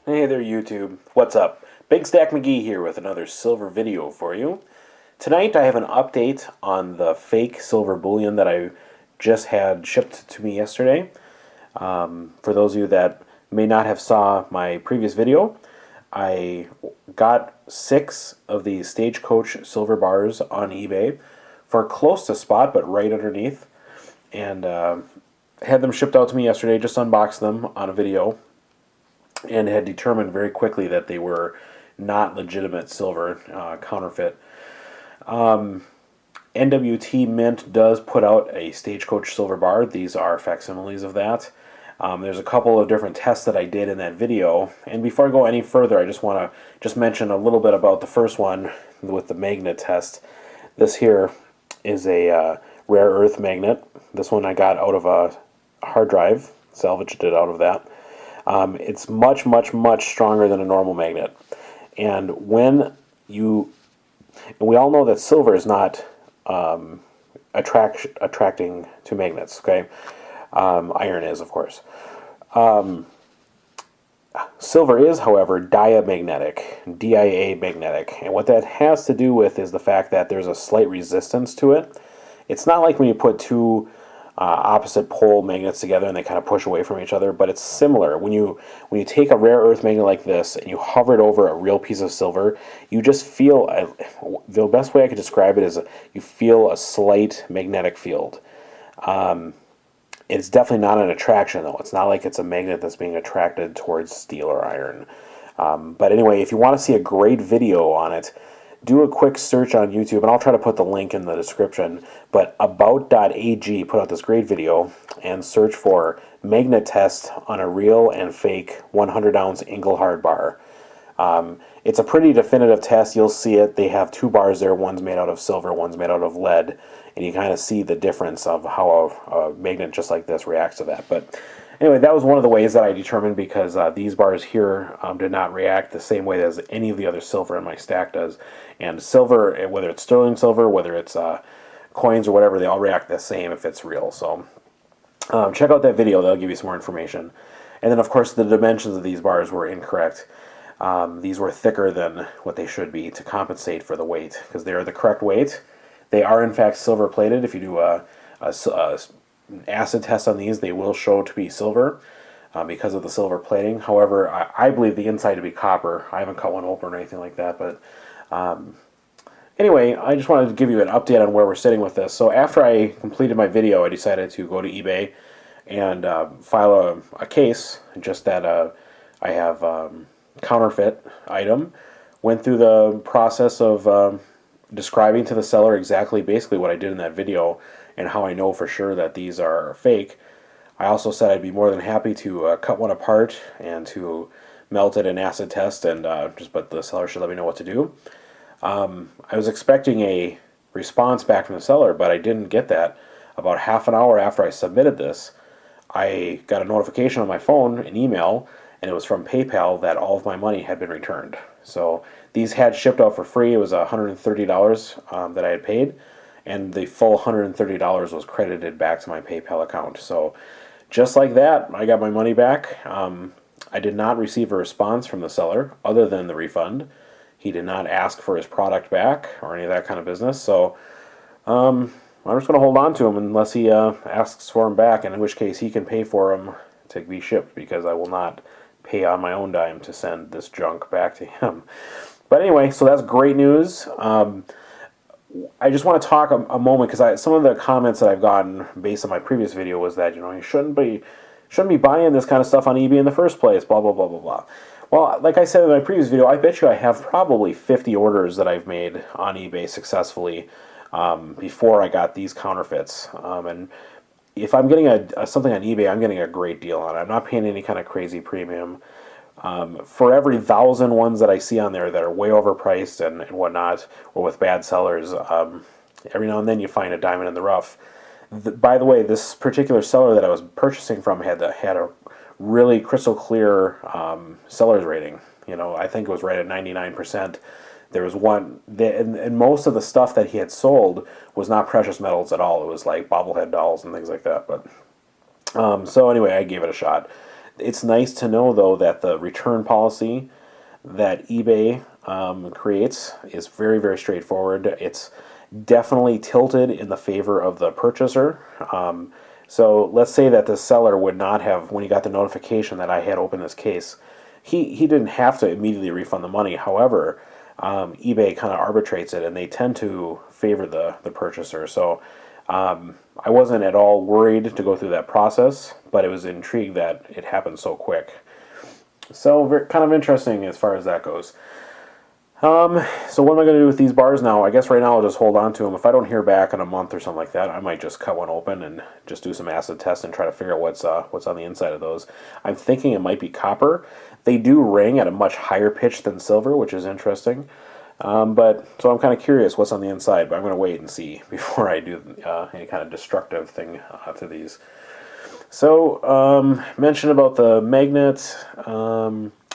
Hey there YouTube, what's up? Big Stack McGee here with another silver video for you. Tonight I have an update on the fake silver bullion that I just had shipped to me yesterday. For those of you that may not have saw my previous video, I got 6 of these Stagecoach silver bars on eBay for close to spot but right underneath, and had them shipped out to me yesterday. Just unboxed them on a video and had determined very quickly that they were not legitimate silver, counterfeit. NWT Mint does put out a Stagecoach silver bar. These are facsimiles of that. There's a couple of different tests that I did in that video, and before I go any further, I just want to mention a little bit about the first one with the magnet test. This here is a rare earth magnet. This one I got out of a hard drive, salvaged it out of that. It's much, much, much stronger than a normal magnet. And when you, and we all know that silver is not attracting to magnets, okay? Iron is, of course. Silver is, however, diamagnetic, DIA magnetic. And what that has to do with is the fact that there's a slight resistance to it. It's not like when you put two opposite pole magnets together and they kind of push away from each other, but it's similar. When you take a rare earth magnet like this and you hover it over a real piece of silver, you just feel, the best way I could describe it is you feel a slight magnetic field. It's definitely not an attraction, though. It's not like it's a magnet that's being attracted towards steel or iron. But anyway, if you want to see a great video on it, do a quick search on YouTube, and I'll try to put the link in the description. But about.ag put out this great video, and search for magnet test on a real and fake 100-ounce Engelhard bar. It's a pretty definitive test. You'll see it. They have 2 bars there. One's made out of silver, one's made out of lead, and you kind of see the difference of how a magnet just like this reacts to that. But anyway, that was one of the ways that I determined, because these bars here did not react the same way as any of the other silver in my stack does. And silver, whether it's sterling silver, whether it's coins or whatever, they all react the same if it's real. So check out that video. That'll give you some more information. And then, of course, the dimensions of these bars were incorrect. These were thicker than what they should be to compensate for the weight, because they are the correct weight. They are, in fact, silver plated. If you do an acid test on these, they will show to be silver because of the silver plating. However, I believe the inside to be copper. I haven't cut one open or anything like that, but anyway, I just wanted to give you an update on where we're sitting with this. So after I completed my video, I decided to go to eBay and file a case, just that I have counterfeit item. Went through the process of describing to the seller exactly basically what I did in that video and how I know for sure that these are fake. I also said I'd be more than happy to cut one apart and to melt it in acid test, and but the seller should let me know what to do. I was expecting a response back from the seller, but I didn't get that. About half an hour after I submitted this, I got a notification on my phone, an email, and it was from PayPal that all of my money had been returned. So these had shipped out for free. It was $130 that I had paid, and the full $130 was credited back to my PayPal account. So just like that, I got my money back. I did not receive a response from the seller other than the refund. He did not ask for his product back or any of that kind of business. So I'm just going to hold on to him unless he asks for him back, and in which case he can pay for him to be shipped, because I will not pay on my own dime to send this junk back to him. But anyway, so that's great news. I just want to talk a moment, because some of the comments that I've gotten based on my previous video was that, you shouldn't be buying this kind of stuff on eBay in the first place, blah, blah, blah, blah, blah. Well, like I said in my previous video, I bet you I have probably 50 orders that I've made on eBay successfully before I got these counterfeits. And if I'm getting something on eBay, I'm getting a great deal on it. I'm not paying any kind of crazy premium. For every 1,000 ones that I see on there that are way overpriced and whatnot, or with bad sellers, every now and then you find a diamond in the rough. By the way, this particular seller that I was purchasing from had a really crystal clear seller's rating. I think it was right at 99%. There was one, and most of the stuff that he had sold was not precious metals at all. It was like bobblehead dolls and things like that. But so anyway, I gave it a shot. It's nice to know, though, that the return policy that eBay creates is very, very straightforward. It's definitely tilted in the favor of the purchaser. So let's say that the seller would not have, when he got the notification that I had opened this case, he didn't have to immediately refund the money. However, eBay kind of arbitrates it, and they tend to favor the purchaser. So I wasn't at all worried to go through that process, but it was intrigued that it happened so quick. So kind of interesting as far as that goes. So what am I going to do with these bars now? I guess right now I'll just hold on to them. If I don't hear back in a month or something like that, I might just cut one open and just do some acid tests and try to figure out what's on the inside of those. I'm thinking it might be copper. They do ring at a much higher pitch than silver, which is interesting. But so I'm kind of curious what's on the inside, but I'm going to wait and see before I do any kind of destructive thing to these. So mention about the magnet.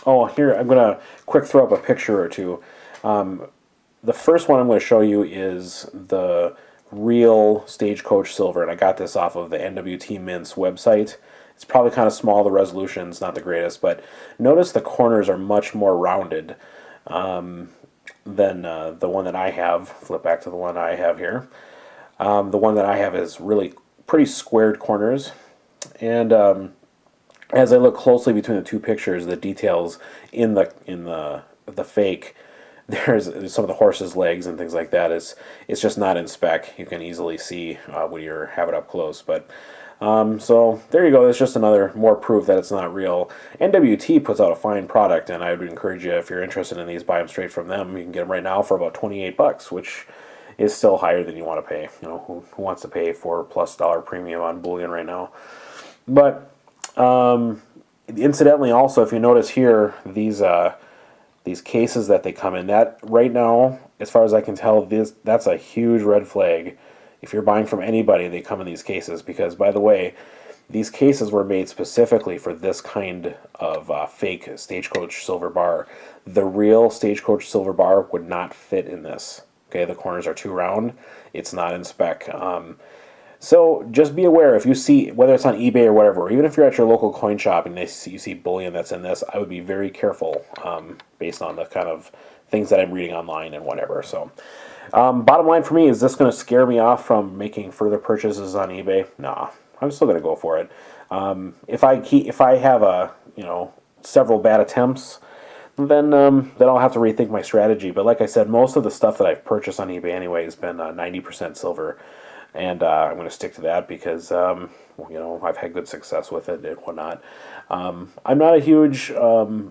Oh, here I'm going to quick throw up a picture or two. The first one I'm going to show you is the real Stagecoach silver, and I got this off of the NWT Mint's website. It's probably kind of small, the resolution's not the greatest, but notice the corners are much more rounded than the one that I have. Flip back to the one I have here. The one that I have is really pretty squared corners, and as I look closely between the two pictures, the details in the fake, there's some of the horse's legs and things like that. It's just not in spec. You can easily see when you have it up close. But so there you go. It's just another more proof that it's not real. NWT puts out a fine product, and I would encourage you, if you're interested in these, buy them straight from them. You can get them right now for about $28, which is still higher than you want to pay. You know, who wants to pay $4+ premium on bullion right now? But incidentally, also, if you notice here, these cases that they come in, that right now, as far as I can tell, that's a huge red flag. If you're buying from anybody, they come in these cases, because, by the way, these cases were made specifically for this kind of fake Stagecoach silver bar. The real Stagecoach silver bar would not fit in this. Okay, the corners are too round. It's not in spec. So just be aware, if you see, whether it's on eBay or whatever, or even if you're at your local coin shop and you see bullion that's in this, I would be very careful based on the kind of things that I'm reading online and whatever. So bottom line for me, is this going to scare me off from making further purchases on eBay? Nah, I'm still going to go for it. If I have several bad attempts, then I'll have to rethink my strategy. But like I said, most of the stuff that I've purchased on eBay anyway has been 90% silver. And I'm going to stick to that because, I've had good success with it and whatnot. I'm not a huge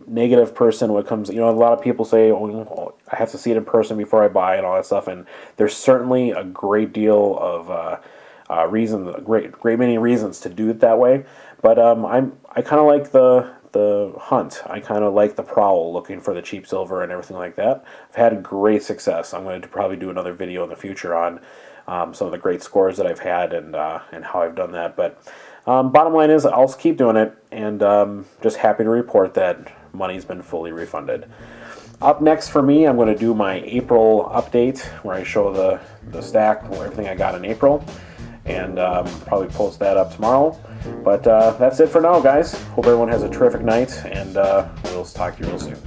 negative person when it comes, a lot of people say, I have to see it in person before I buy and all that stuff. And there's certainly a great deal of great many reasons to do it that way. But I kind of like the hunt. I kind of like the prowl, looking for the cheap silver and everything like that. I've had great success. I'm going to probably do another video in the future on some of the great scores that I've had and how I've done that. But bottom line is, I'll keep doing it, and just happy to report that money's been fully refunded. Up next for me, I'm going to do my April update, where I show the stack, everything I got in April, and probably post that up tomorrow. But that's it for now, guys. Hope everyone has a terrific night, and we'll talk to you real soon.